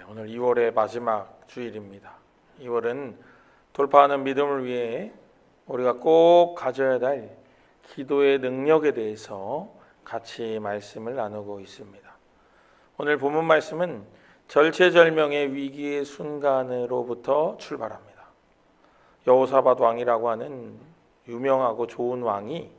오늘 2월의 마지막 주일입니다. 2월은 돌파하는 믿음을 위해 우리가 꼭 가져야 할 기도의 능력에 대해서 같이 말씀을 나누고 있습니다. 오늘 본문 말씀은 절체절명의 위기의 순간으로부터 출발합니다. 여호사밧 왕이라고 하는 유명하고 좋은 왕이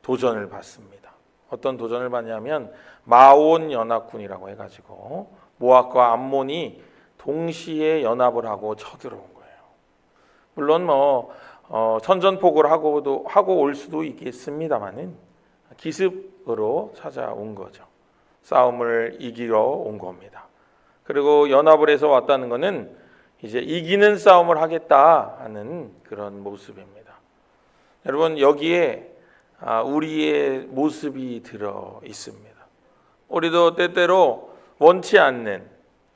도전을 받습니다. 어떤 도전을 받냐면 마온 연합군이라고 해가지고 모압과 암몬이 동시에 연합을 하고 쳐들어온 거예요. 물론 선전포고를 하고 올 수도 있겠습니다만은 기습으로 찾아온 거죠. 싸움을 이기러 온 겁니다. 그리고 연합을 해서 왔다는 것은 이제 이기는 싸움을 하겠다 하는 그런 모습입니다. 여러분, 여기에 우리의 모습이 들어 있습니다. 우리도 때때로 원치 않는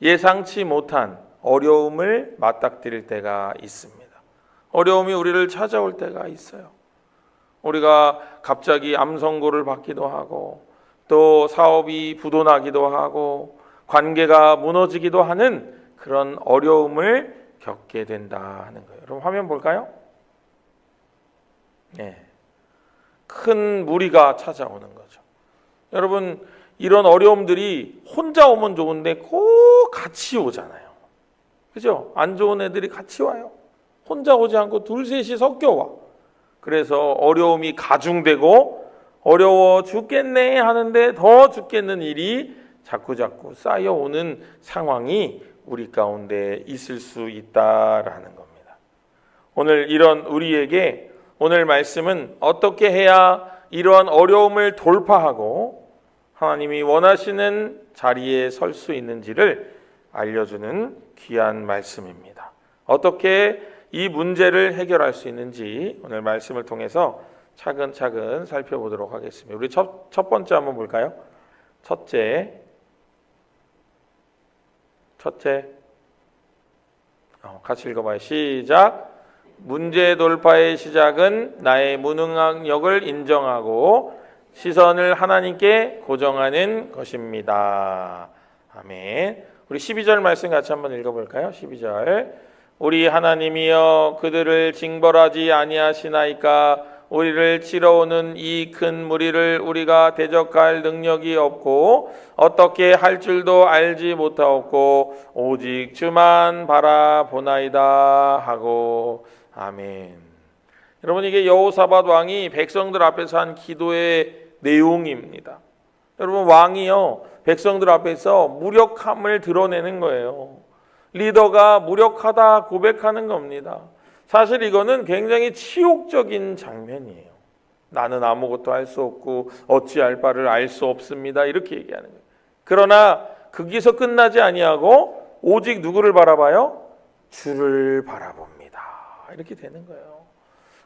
예상치 못한 어려움을 맞닥뜨릴 때가 있습니다. 어려움이 우리를 찾아올 때가 있어요. 우리가 갑자기 암 선고를 받기도 하고, 또 사업이 부도나기도 하고, 관계가 무너지기도 하는 그런 어려움을 겪게 된다 하는 거예요. 여러분, 화면 볼까요? 네. 큰 무리가 찾아오는 거죠. 여러분, 이런 어려움들이 혼자 오면 좋은데 꼭 같이 오잖아요. 그죠? 안 좋은 애들이 같이 와요. 혼자 오지 않고 둘, 셋이 섞여 와. 그래서 어려움이 가중되고 어려워 죽겠네 하는데 더 죽겠는 일이 자꾸자꾸 쌓여오는 상황이 우리 가운데 있을 수 있다라는 겁니다. 오늘 이런 우리에게 오늘 말씀은 어떻게 해야 이러한 어려움을 돌파하고 하나님이 원하시는 자리에 설 수 있는지를 알려주는 귀한 말씀입니다. 어떻게 이 문제를 해결할 수 있는지 오늘 말씀을 통해서 차근차근 살펴보도록 하겠습니다. 우리 첫 번째 한번 볼까요? 첫째. 같이 읽어봐요. 시작. 문제 돌파의 시작은 나의 무능력을 인정하고 시선을 하나님께 고정하는 것입니다. 아멘. 우리 12절 말씀 같이 한번 읽어볼까요? 12절. 우리 하나님이여 그들을 징벌하지 아니하시나이까 우리를 치러 오는 이 큰 무리를 우리가 대적할 능력이 없고 어떻게 할 줄도 알지 못하옵고 오직 주만 바라보나이다 하고. 아멘. 여러분, 이게 여호사밧 왕이 백성들 앞에서 한 기도의 내용입니다. 여러분, 왕이요 백성들 앞에서 무력함을 드러내는 거예요. 리더가 무력하다 고백하는 겁니다. 사실 이거는 굉장히 치욕적인 장면이에요. 나는 아무것도 할 수 없고 어찌할 바를 알 수 없습니다. 이렇게 얘기하는 거예요. 그러나 거기서 끝나지 아니하고 오직 누구를 바라봐요? 주를 바라봅니다. 이렇게 되는 거예요.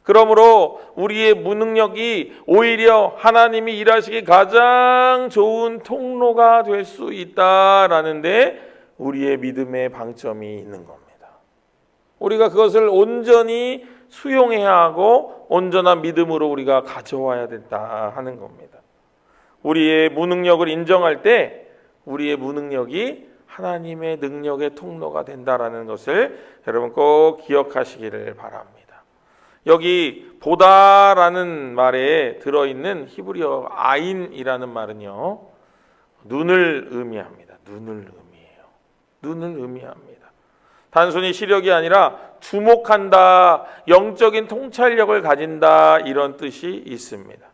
그러므로 우리의 무능력이 오히려 하나님이 일하시기 가장 좋은 통로가 될 수 있다라는데 우리의 믿음의 방점이 있는 겁니다. 우리가 그것을 온전히 수용해야 하고 온전한 믿음으로 우리가 가져와야 된다 하는 겁니다. 우리의 무능력을 인정할 때 우리의 무능력이 하나님의 능력의 통로가 된다라는 것을 여러분 꼭 기억하시기를 바랍니다. 여기 보다라는 말에 들어있는 히브리어 아인이라는 말은요, 눈을 의미합니다. 눈을 의미합니다. 단순히 시력이 아니라 주목한다, 영적인 통찰력을 가진다 이런 뜻이 있습니다.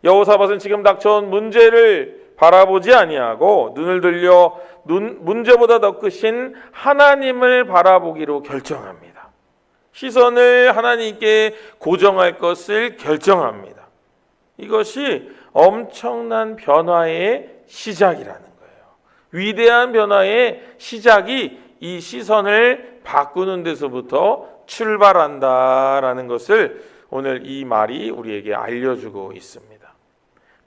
여호사밧은 지금 닥쳐온 문제를 바라보지 아니하고 눈을 들려 문제보다 더 크신 하나님을 바라보기로 결정합니다. 시선을 하나님께 고정할 것을 결정합니다. 이것이 엄청난 변화의 시작이라는 거예요. 위대한 변화의 시작이 이 시선을 바꾸는 데서부터 출발한다라는 것을 오늘 이 말이 우리에게 알려주고 있습니다.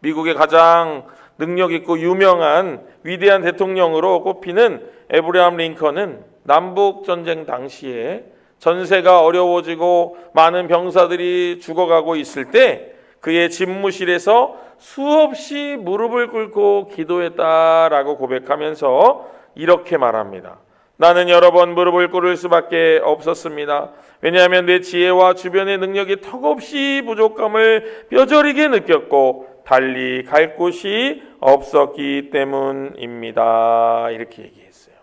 미국의 가장 능력 있고 유명한 위대한 대통령으로 꼽히는 에브라함 링컨은 남북 전쟁 당시에 전세가 어려워지고 많은 병사들이 죽어가고 있을 때 그의 집무실에서 수없이 무릎을 꿇고 기도했다라고 고백하면서 이렇게 말합니다. 나는 여러 번 무릎을 꿇을 수밖에 없었습니다. 왜냐하면 내 지혜와 주변의 능력이 턱없이 부족함을 뼈저리게 느꼈고 달리 갈 곳이 없었기 때문입니다. 이렇게 얘기했어요.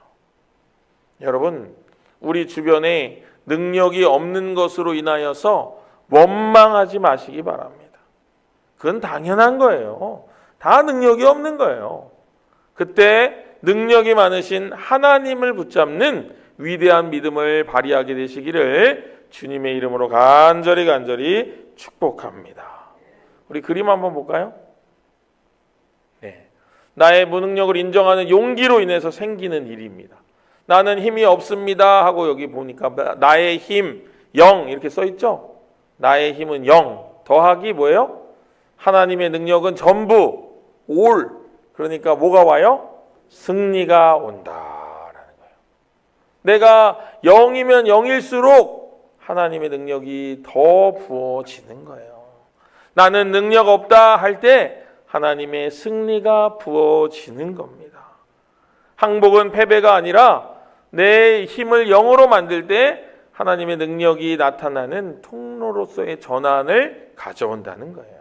여러분, 우리 주변에 능력이 없는 것으로 인하여서 원망하지 마시기 바랍니다. 그건 당연한 거예요. 다 능력이 없는 거예요. 그때 능력이 많으신 하나님을 붙잡는 위대한 믿음을 발휘하게 되시기를 주님의 이름으로 간절히 축복합니다. 우리 그림 한번 볼까요? 네. 나의 무능력을 인정하는 용기로 인해서 생기는 일입니다. 나는 힘이 없습니다 하고 여기 보니까 나의 힘 0 이렇게 써 있죠? 나의 힘은 0 더하기 뭐예요? 하나님의 능력은 전부 올. 그러니까 뭐가 와요? 승리가 온다라는 거예요. 내가 0이면 0일수록 하나님의 능력이 더 부어지는 거예요. 나는 능력 없다 할 때 하나님의 승리가 부어지는 겁니다. 항복은 패배가 아니라 내 힘을 0으로 만들 때 하나님의 능력이 나타나는 통로로서의 전환을 가져온다는 거예요.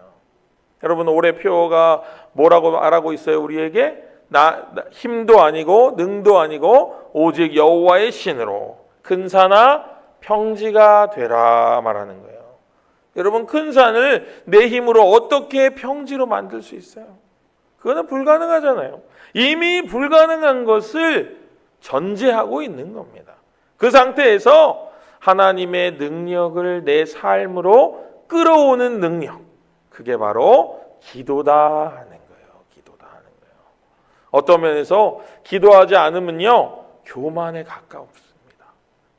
여러분, 올해 표어가 뭐라고 말하고 있어요? 우리에게 힘도 아니고 능도 아니고 오직 여호와의 신으로 근사나 평지가 되라 말하는 거예요. 여러분, 큰 산을 내 힘으로 어떻게 평지로 만들 수 있어요? 그거는 불가능하잖아요. 이미 불가능한 것을 전제하고 있는 겁니다. 그 상태에서 하나님의 능력을 내 삶으로 끌어오는 능력, 그게 바로 기도다 하는 거예요. 기도다 하는 거예요. 어떤 면에서 기도하지 않으면요, 교만에 가깝습니다.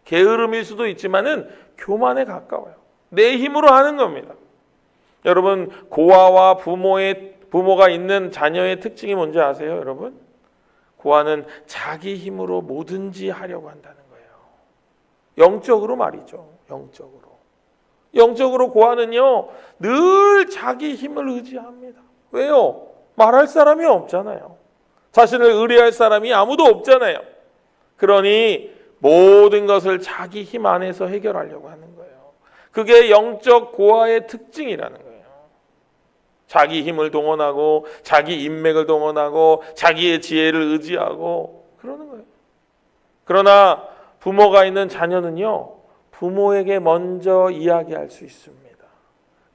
게으름일 수도 있지만은 교만에 가까워요. 내 힘으로 하는 겁니다. 여러분, 고아와 부모가 있는 자녀의 특징이 뭔지 아세요, 여러분? 고아는 자기 힘으로 뭐든지 하려고 한다는 거예요. 영적으로 말이죠. 영적으로 고아는요, 늘 자기 힘을 의지합니다. 왜요? 말할 사람이 없잖아요. 자신을 의뢰할 사람이 아무도 없잖아요. 그러니 모든 것을 자기 힘 안에서 해결하려고 하는 거예요. 그게 영적 고아의 특징이라는 거예요. 자기 힘을 동원하고 자기 인맥을 동원하고 자기의 지혜를 의지하고 그러는 거예요. 그러나 부모가 있는 자녀는요, 부모에게 먼저 이야기할 수 있습니다.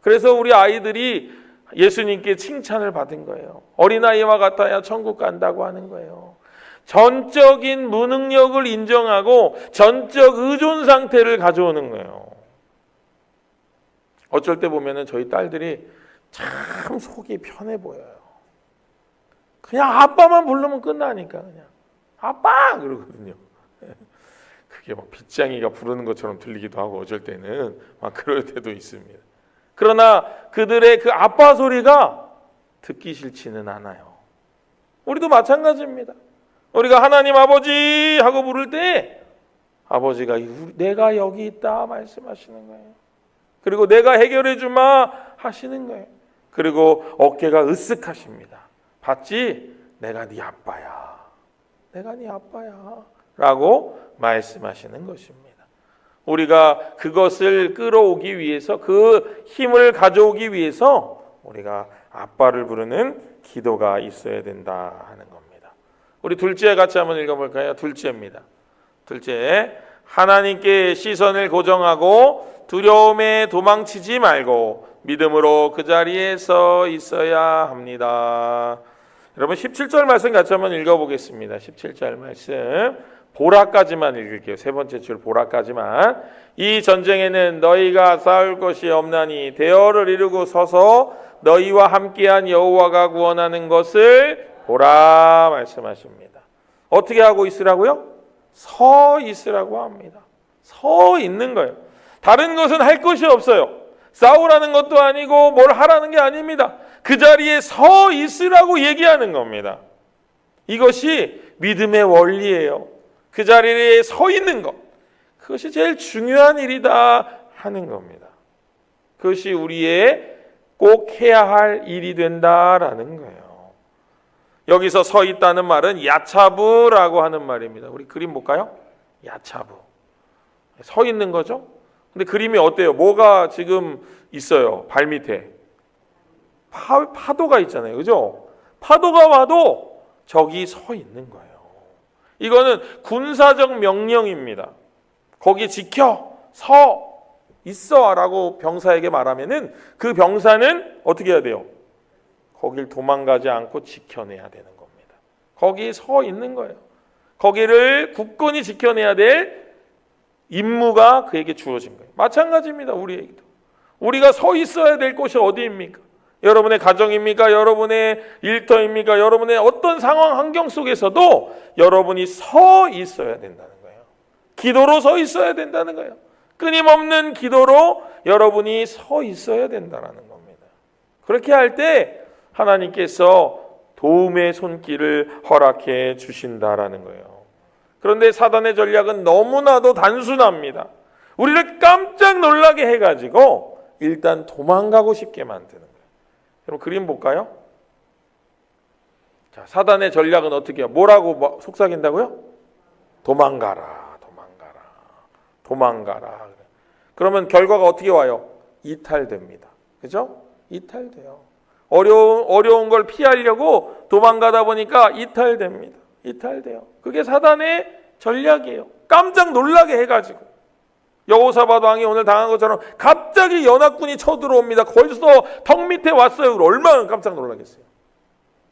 그래서 우리 아이들이 예수님께 칭찬을 받은 거예요. 어린아이와 같아야 천국 간다고 하는 거예요. 전적인 무능력을 인정하고 전적 의존 상태를 가져오는 거예요. 어쩔 때 보면은 저희 딸들이 참 속이 편해 보여요. 그냥 아빠만 부르면 끝나니까 그냥 아빠 그러거든요. 그게 막 빗장이가 부르는 것처럼 들리기도 하고 어쩔 때는 막 그럴 때도 있습니다. 그러나 그들의 그 아빠 소리가 듣기 싫지는 않아요. 우리도 마찬가지입니다. 우리가 하나님 아버지 하고 부를 때 아버지가 내가 여기 있다 말씀하시는 거예요. 그리고 내가 해결해 주마 하시는 거예요. 그리고 어깨가 으쓱하십니다. 봤지? 내가 네 아빠야. 내가 네 아빠야. 라고 말씀하시는 것입니다. 우리가 그것을 끌어오기 위해서, 그 힘을 가져오기 위해서 우리가 아빠를 부르는 기도가 있어야 된다 하는 겁니다. 우리 둘째 같이 한번 읽어볼까요? 둘째입니다. 둘째, 하나님께 시선을 고정하고 두려움에 도망치지 말고 믿음으로 그 자리에 서 있어야 합니다. 여러분 17절 말씀 같이 한번 읽어보겠습니다. 17절 말씀 보라까지만 읽을게요. 세 번째 줄 보라까지만. 이 전쟁에는 너희가 싸울 것이 없나니 대열을 이루고 서서 너희와 함께한 여호와가 구원하는 것을 보라 말씀하십니다. 어떻게 하고 있으라고요? 서 있으라고 합니다. 서 있는 거예요. 다른 것은 할 것이 없어요. 싸우라는 것도 아니고 뭘 하라는 게 아닙니다. 그 자리에 서 있으라고 얘기하는 겁니다. 이것이 믿음의 원리예요. 그 자리에 서 있는 것, 그것이 제일 중요한 일이다 하는 겁니다. 그것이 우리의 꼭 해야 할 일이 된다라는 거예요. 여기서 서 있다는 말은 야차부라고 하는 말입니다. 우리 그림 볼까요? 야차부. 서 있는 거죠. 근데 그림이 어때요? 뭐가 지금 있어요? 발 밑에. 파도가 있잖아요. 그죠? 파도가 와도 저기 서 있는 거예요. 이거는 군사적 명령입니다. 거기 지켜, 서 있어 라고 병사에게 말하면은 그 병사는 어떻게 해야 돼요? 거길 도망가지 않고 지켜내야 되는 겁니다. 거기 서 있는 거예요. 거기를 굳건히 지켜내야 될 임무가 그에게 주어진 거예요. 마찬가지입니다. 우리에게도. 우리가 서 있어야 될 곳이 어디입니까? 여러분의 가정입니까? 여러분의 일터입니까? 여러분의 어떤 상황 환경 속에서도 여러분이 서 있어야 된다는 거예요. 기도로 서 있어야 된다는 거예요. 끊임없는 기도로 여러분이 서 있어야 된다는 겁니다. 그렇게 할 때 하나님께서 도움의 손길을 허락해 주신다라는 거예요. 그런데 사단의 전략은 너무나도 단순합니다. 우리를 깜짝 놀라게 해가지고 일단 도망가고 싶게 만드는 거예요. 여러분 그림 볼까요? 자, 사단의 전략은 어떻게 해요? 뭐라고 속삭인다고요? 도망가라, 도망가라, 도망가라. 그러면 결과가 어떻게 와요? 이탈됩니다. 그죠? 이탈돼요. 어려운 걸 피하려고 도망가다 보니까 이탈됩니다. 이탈돼요. 그게 사단의 전략이에요. 깜짝 놀라게 해가지고. 여호사밧 왕이 오늘 당한 것처럼 갑자기 연합군이 쳐들어옵니다. 벌써 턱 밑에 왔어요. 얼마나 깜짝 놀라겠어요.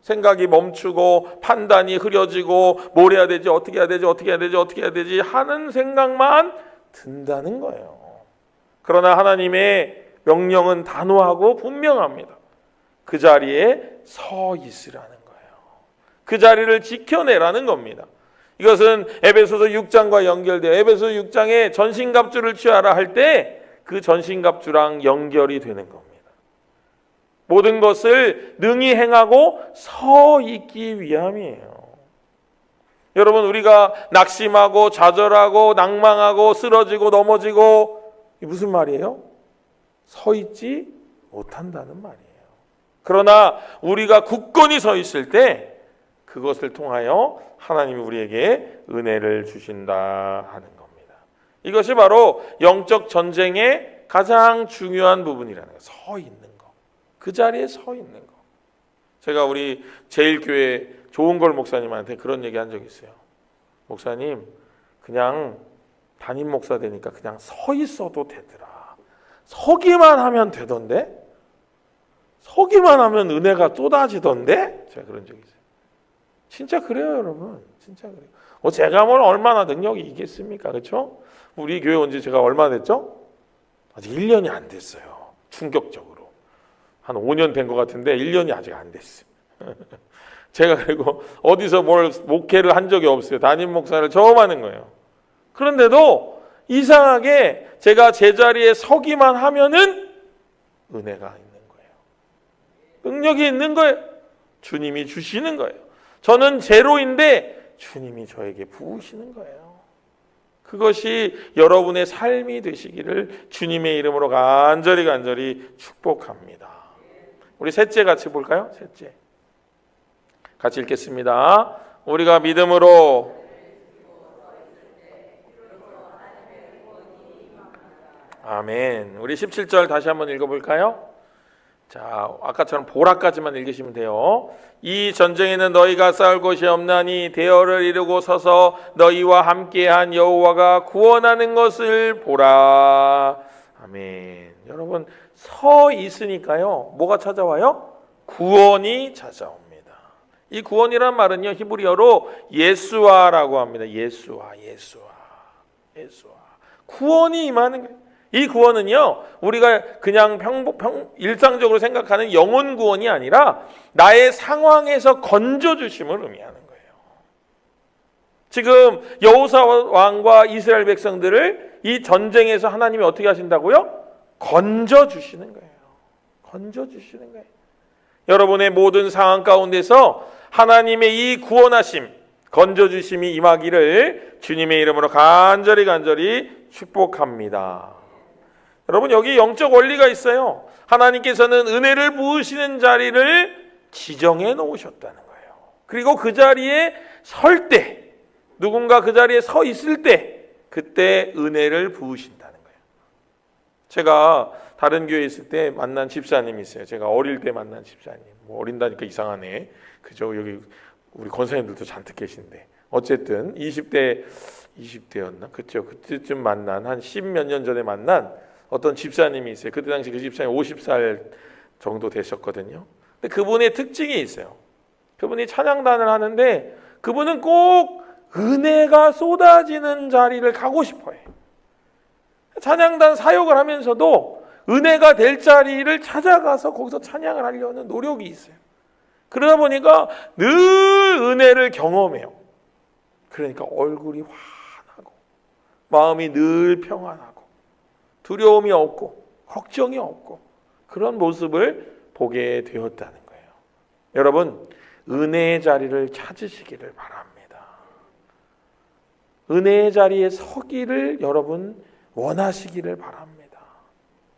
생각이 멈추고 판단이 흐려지고 뭘 해야 되지, 어떻게 해야 되지, 어떻게 해야 되지, 어떻게 해야 되지 하는 생각만 든다는 거예요. 그러나 하나님의 명령은 단호하고 분명합니다. 그 자리에 서 있으라는 거예요. 그 자리를 지켜내라는 겁니다. 이것은 에베소서 6장과 연결돼요. 에베소서 6장에 전신갑주를 취하라 할 때 그 전신갑주랑 연결이 되는 겁니다. 모든 것을 능히 행하고 서 있기 위함이에요. 여러분 우리가 낙심하고 좌절하고 낭망하고 쓰러지고 넘어지고 이게 무슨 말이에요? 서 있지 못한다는 말이에요. 그러나 우리가 굳건히 서 있을 때 그것을 통하여 하나님이 우리에게 은혜를 주신다 하는 겁니다. 이것이 바로 영적 전쟁의 가장 중요한 부분이라는 거예요. 서 있는 거. 그 자리에 서 있는 거. 제가 우리 제일교회 조은걸 목사님한테 그런 얘기 한 적이 있어요. 목사님, 그냥 담임 목사 되니까 그냥 서 있어도 되더라. 서기만 하면 되던데? 서기만 하면 은혜가 쏟아지던데? 제가 그런 적이 있어요. 진짜 그래요, 여러분. 진짜 그래요. 제가 뭘 얼마나 능력이 있겠습니까? 그렇죠? 우리 교회 온 지 제가 얼마나 됐죠? 아직 1년이 안 됐어요. 충격적으로. 한 5년 된 것 같은데 1년이 아직 안 됐어요. 제가 그리고 어디서 뭘 목회를 한 적이 없어요. 담임 목사를 처음 하는 거예요. 그런데도 이상하게 제가 제자리에 서기만 하면은 은혜가 있는 거예요. 능력이 있는 거예요. 주님이 주시는 거예요. 저는 제로인데 주님이 저에게 부으시는 거예요. 그것이 여러분의 삶이 되시기를 주님의 이름으로 간절히 축복합니다. 우리 셋째 같이 볼까요? 셋째. 같이 읽겠습니다. 우리가 믿음으로 아멘. 우리 17절 다시 한번 읽어볼까요? 자, 아까처럼 보라까지만 읽으시면 돼요. 이 전쟁에는 너희가 싸울 것이 없나니 대열을 이루고 서서 너희와 함께한 여호와가 구원하는 것을 보라. 아멘. 여러분 서 있으니까요. 뭐가 찾아와요? 구원이 찾아옵니다. 이 구원이란 말은요. 히브리어로 예수아라고 합니다. 예수아. 구원이 임하는 거예요. 이 구원은요, 우리가 그냥 일상적으로 생각하는 영혼 구원이 아니라 나의 상황에서 건져주심을 의미하는 거예요. 지금 여호사 왕과 이스라엘 백성들을 이 전쟁에서 하나님이 어떻게 하신다고요? 건져주시는 거예요. 건져주시는 거예요. 여러분의 모든 상황 가운데서 하나님의 이 구원하심, 건져주심이 임하기를 주님의 이름으로 간절히 축복합니다. 여러분 여기 영적 원리가 있어요. 하나님께서는 은혜를 부으시는 자리를 지정해 놓으셨다는 거예요. 그리고 그 자리에 설 때, 누군가 그 자리에 서 있을 때 그때 은혜를 부으신다는 거예요. 제가 다른 교회에 있을 때 만난 집사님이 있어요. 제가 어릴 때 만난 집사님. 뭐 어린다니까 이상하네. 그죠? 여기 우리 권사님들도 잔뜩 계신데. 어쨌든 20대였나? 그죠? 그때쯤 만난 한 10몇 년 전에 만난 어떤 집사님이 있어요. 그때 당시 그 집사님 50살 정도 되셨거든요. 근데 그분의 특징이 있어요. 그분이 찬양단을 하는데 그분은 꼭 은혜가 쏟아지는 자리를 가고 싶어요. 찬양단 사역을 하면서도 은혜가 될 자리를 찾아가서 거기서 찬양을 하려는 노력이 있어요. 그러다 보니까 늘 은혜를 경험해요. 그러니까 얼굴이 환하고 마음이 늘 평안하고 두려움이 없고 걱정이 없고 그런 모습을 보게 되었다는 거예요. 여러분, 은혜의 자리를 찾으시기를 바랍니다. 은혜의 자리에 서기를 여러분 원하시기를 바랍니다.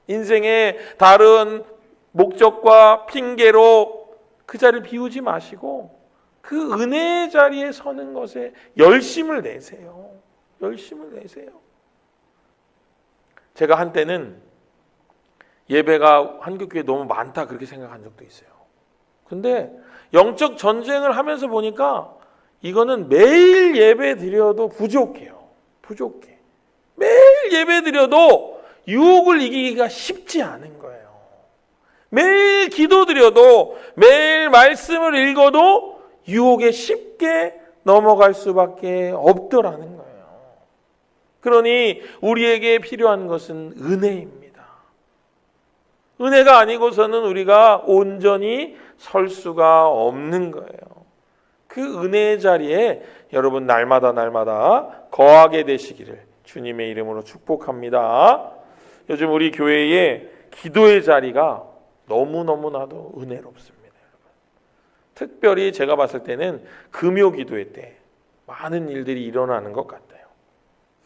인생의 다른 목적과 핑계로 그 자리를 비우지 마시고 그 은혜의 자리에 서는 것에 열심을 내세요. 열심을 내세요. 제가 한때는 예배가 한국교회에 너무 많다 그렇게 생각한 적도 있어요. 근데 영적 전쟁을 하면서 보니까 이거는 매일 예배 드려도 부족해요. 부족해. 매일 예배 드려도 유혹을 이기기가 쉽지 않은 거예요. 매일 기도 드려도 매일 말씀을 읽어도 유혹에 쉽게 넘어갈 수밖에 없더라는 거예요. 그러니 우리에게 필요한 것은 은혜입니다. 은혜가 아니고서는 우리가 온전히 설 수가 없는 거예요. 그 은혜의 자리에 여러분 날마다 거하게 되시기를 주님의 이름으로 축복합니다. 요즘 우리 교회의 기도의 자리가 너무나도 은혜롭습니다. 여러분. 특별히 제가 봤을 때는 금요 기도회 때 많은 일들이 일어나는 것 같아요.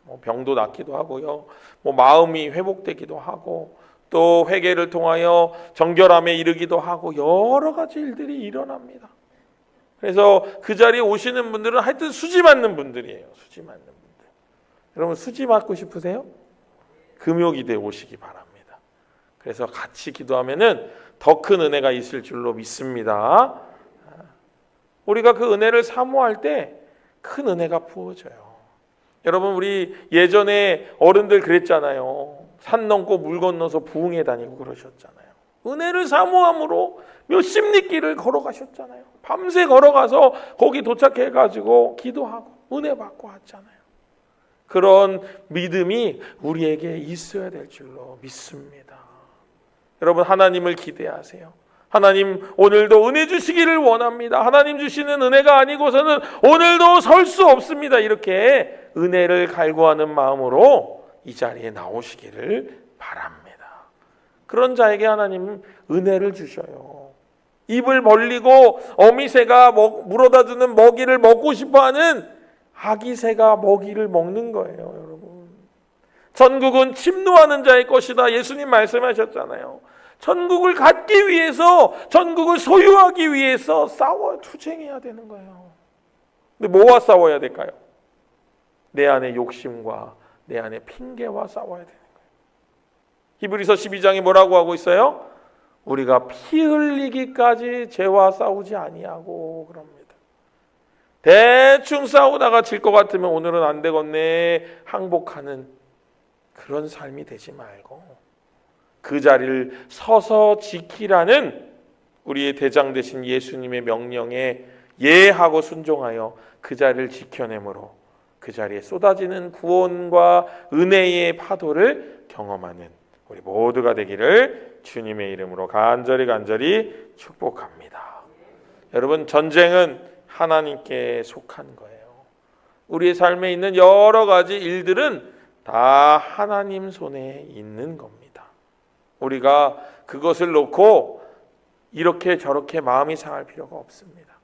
뭐 병도 낫기도 하고요. 뭐 마음이 회복되기도 하고 또 회개를 통하여 정결함에 이르기도 하고 여러 가지 일들이 일어납니다. 그래서 그 자리에 오시는 분들은 하여튼 수지 맞는 분들이에요. 수지 맞는 분들. 여러분 수지 맞고 싶으세요? 금요 기도에 오시기 바랍니다. 그래서 같이 기도하면은 더 큰 은혜가 있을 줄로 믿습니다. 우리가 그 은혜를 사모할 때 큰 은혜가 부어져요. 여러분 우리 예전에 어른들 그랬잖아요. 산 넘고 물 건너서 부흥회 다니고 그러셨잖아요. 은혜를 사모함으로 몇십 리 길을 걸어가셨잖아요. 밤새 걸어가서 거기 도착해가지고 기도하고 은혜 받고 왔잖아요. 그런 믿음이 우리에게 있어야 될 줄로 믿습니다. 여러분 하나님을 기대하세요. 하나님 오늘도 은혜 주시기를 원합니다. 하나님 주시는 은혜가 아니고서는 오늘도 설 수 없습니다. 이렇게 은혜를 갈구하는 마음으로 이 자리에 나오시기를 바랍니다. 그런 자에게 하나님 은혜를 주셔요. 입을 벌리고 어미새가 물어다 주는 먹이를 먹고 싶어하는 아기새가 먹이를 먹는 거예요. 여러분 천국은 침노하는 자의 것이다. 예수님 말씀하셨잖아요. 천국을 갖기 위해서 천국을 소유하기 위해서 투쟁해야 되는 거예요. 근데 뭐와 싸워야 될까요? 내 안의 욕심과 내 안의 핑계와 싸워야 되는 거예요. 히브리서 12장이 뭐라고 하고 있어요? 우리가 피 흘리기까지 죄와 싸우지 아니하고 그럽니다. 대충 싸우다가 질 것 같으면 오늘은 안 되겠네 항복하는 그런 삶이 되지 말고 그 자리를 서서 지키라는 우리의 대장 되신 예수님의 명령에 예하고 순종하여 그 자리를 지켜내므로 그 자리에 쏟아지는 구원과 은혜의 파도를 경험하는 우리 모두가 되기를 주님의 이름으로 간절히 축복합니다. 여러분 전쟁은 하나님께 속한 거예요. 우리의 삶에 있는 여러 가지 일들은 다 하나님 손에 있는 겁니다. 우리가 그것을 놓고 이렇게 저렇게 마음이 상할 필요가 없습니다.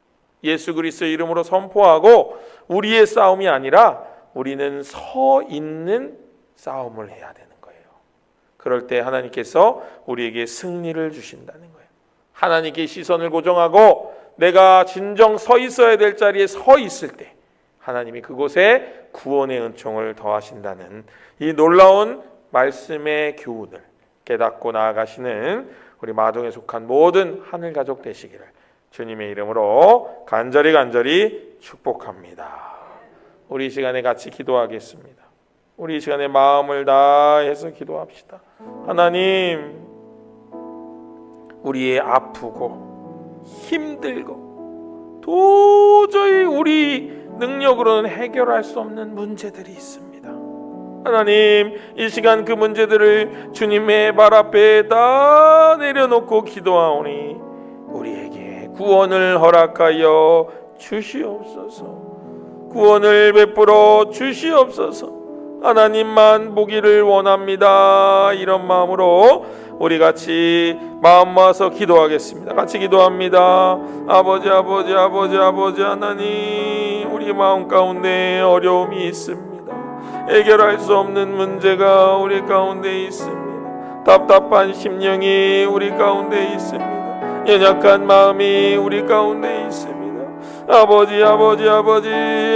예수 그리스도의 이름으로 선포하고 우리의 싸움이 아니라 우리는 서 있는 싸움을 해야 되는 거예요. 그럴 때 하나님께서 우리에게 승리를 주신다는 거예요. 하나님께 시선을 고정하고 내가 진정 서 있어야 될 자리에 서 있을 때 하나님이 그곳에 구원의 은총을 더하신다는 이 놀라운 말씀의 교훈을 깨닫고 나아가시는 우리 마동에 속한 모든 하늘 가족 되시기를 주님의 이름으로 간절히 축복합니다. 우리 이 시간에 같이 기도하겠습니다. 우리 이 시간에 마음을 다해서 기도합시다. 하나님, 우리의 아프고 힘들고 도저히 우리 능력으로는 해결할 수 없는 문제들이 있습니다. 하나님, 이 시간 그 문제들을 주님의 발 앞에 다 내려놓고 기도하오니 우리에게 구원을 허락하여 주시옵소서. 구원을 베풀어 주시옵소서. 하나님만 보기를 원합니다. 이런 마음으로 우리 같이 마음 모아서 기도하겠습니다. 같이 기도합니다. 아버지 하나님, 우리 마음 가운데 어려움이 있습니다. 해결할 수 없는 문제가 우리 가운데 있습니다. 답답한 심령이 우리 가운데 있습니다. 연약한 마음이 우리 가운데 있습니다. 아버지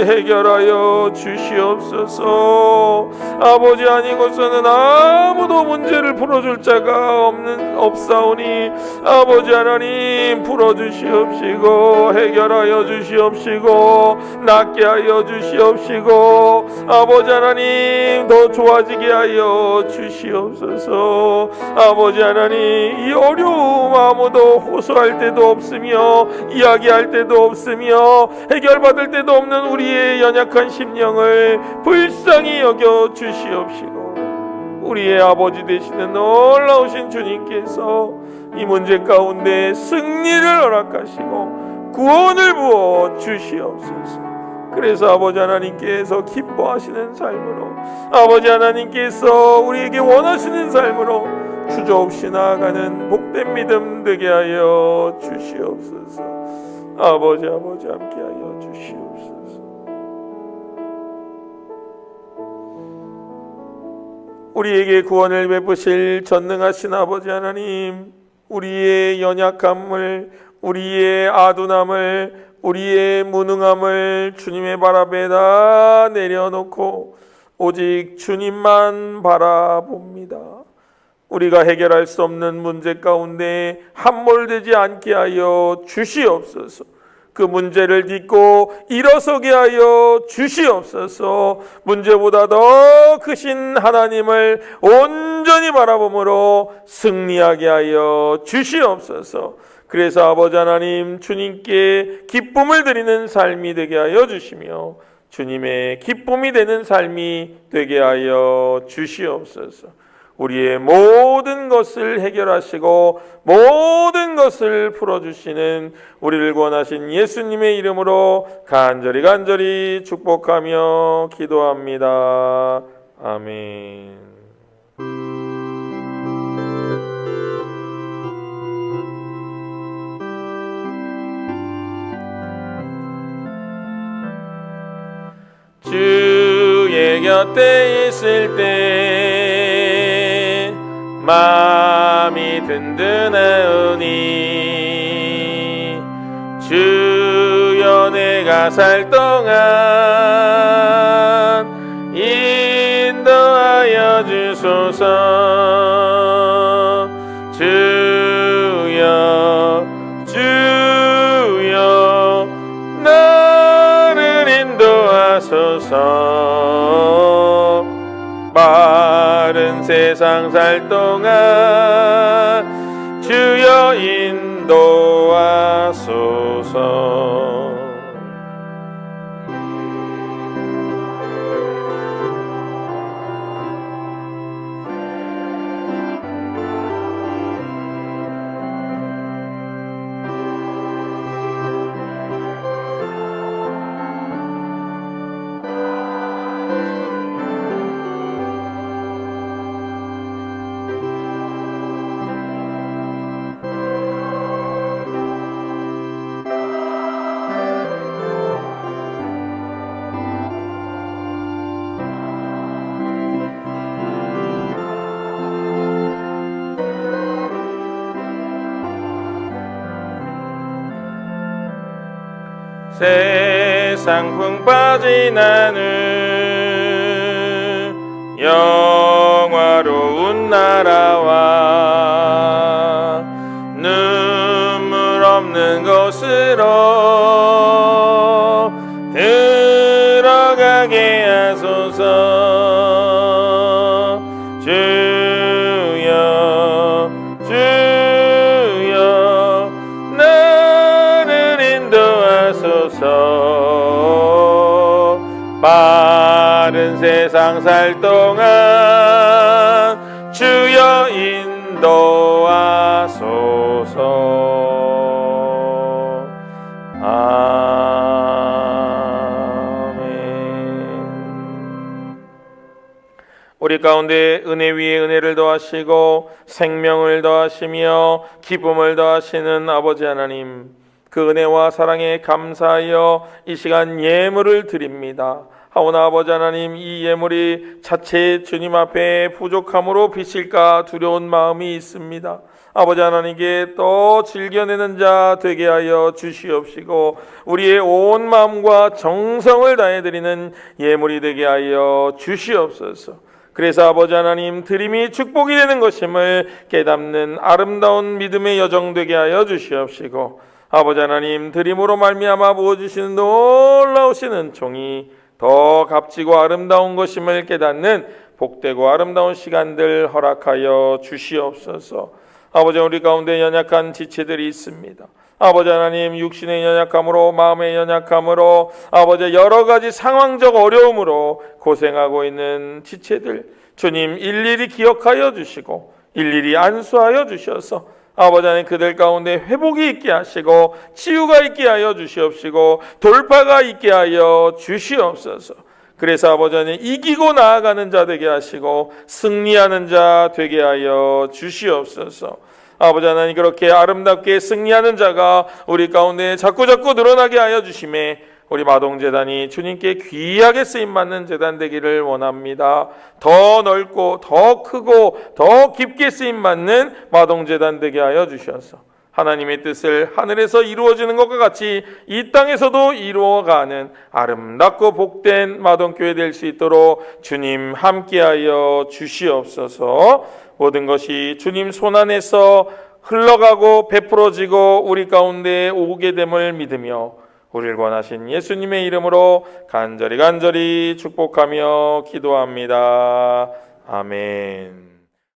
해결하여 주시옵소서. 아버지 아니고서는 아무도 문제를 풀어줄 자가 없사오니 아버지 하나님 풀어주시옵시고 해결하여 주시옵시고 낫게 하여 주시옵시고 아버지 하나님 더 좋아지게 하여 주시옵소서. 아버지 하나님, 이 어려움 아무도 호소할 때도 없으며 이야기할 때도 없으며 해결받을 때도 없는 우리의 연약한 심령을 불쌍히 여겨 주시옵시고 우리의 아버지 되시는 놀라우신 주님께서 이 문제 가운데 승리를 허락하시고 구원을 부어 주시옵소서. 그래서 아버지 하나님께서 기뻐하시는 삶으로, 아버지 하나님께서 우리에게 원하시는 삶으로 주저없이 나아가는 복된 믿음 되게 하여 주시옵소서. 아버지 함께하여 주시옵소서. 우리에게 구원을 베푸실 전능하신 아버지 하나님, 우리의 연약함을, 우리의 아둔함을, 우리의 무능함을 주님의 발 앞에다 내려놓고 오직 주님만 바라봅니다. 우리가 해결할 수 없는 문제 가운데 함몰되지 않게 하여 주시옵소서. 그 문제를 딛고 일어서게 하여 주시옵소서. 문제보다 더 크신 하나님을 온전히 바라봄으로 승리하게 하여 주시옵소서. 그래서 아버지 하나님, 주님께 기쁨을 드리는 삶이 되게 하여 주시며 주님의 기쁨이 되는 삶이 되게 하여 주시옵소서. 우리의 모든 것을 해결하시고 모든 것을 풀어주시는 우리를 구원하신 예수님의 이름으로 간절히 축복하며 기도합니다. 아멘. 주의 곁에 있을 때 마음이 든든하오니 주여 내가 살 동안 인도하여 주소서. 주여 나를 인도하소서. 바른 세상 살 동안 주여 인도하소서. 세상 풍 빠진 하늘 영화로운 나라와 눈물 없는 곳으로 들어가게 하소서. 주여 주여 나를 인도하소서. 빠른 세상 살 동안 주여 인도하소서. 아멘. 우리 가운데 은혜 위에 은혜를 더하시고 생명을 더하시며 기쁨을 더하시는 아버지 하나님, 그 은혜와 사랑에 감사하여 이 시간 예물을 드립니다. 하오나 아버지 하나님, 이 예물이 자체 주님 앞에 부족함으로 비칠까 두려운 마음이 있습니다. 아버지 하나님께 또 즐겨내는 자 되게 하여 주시옵시고 우리의 온 마음과 정성을 다해 드리는 예물이 되게 하여 주시옵소서. 그래서 아버지 하나님, 드림이 축복이 되는 것임을 깨닫는 아름다운 믿음의 여정 되게 하여 주시옵시고 아버지 하나님, 드림으로 말미암아 부어주시는 놀라우신 은총이 더 값지고 아름다운 것임을 깨닫는 복되고 아름다운 시간들 허락하여 주시옵소서. 아버지, 우리 가운데 연약한 지체들이 있습니다. 아버지 하나님, 육신의 연약함으로, 마음의 연약함으로, 아버지 여러 가지 상황적 어려움으로 고생하고 있는 지체들, 주님 일일이 기억하여 주시고 일일이 안수하여 주셔서 아버지 하나님, 그들 가운데 회복이 있게 하시고 치유가 있게 하여 주시옵시고 돌파가 있게 하여 주시옵소서. 그래서 아버지 하나님, 이기고 나아가는 자 되게 하시고 승리하는 자 되게 하여 주시옵소서. 아버지 하나님, 그렇게 아름답게 승리하는 자가 우리 가운데 자꾸자꾸 늘어나게 하여 주심에 우리 마동재단이 주님께 귀하게 쓰임받는 재단 되기를 원합니다. 더 넓고 더 크고 더 깊게 쓰임받는 마동재단 되게 하여 주셔서 하나님의 뜻을 하늘에서 이루어지는 것과 같이 이 땅에서도 이루어가는 아름답고 복된 마동교회 될 수 있도록 주님 함께하여 주시옵소서. 모든 것이 주님 손안에서 흘러가고 베풀어지고 우리 가운데 오게 됨을 믿으며 우리를 권하신 예수님의 이름으로 간절히 축복하며 기도합니다. 아멘.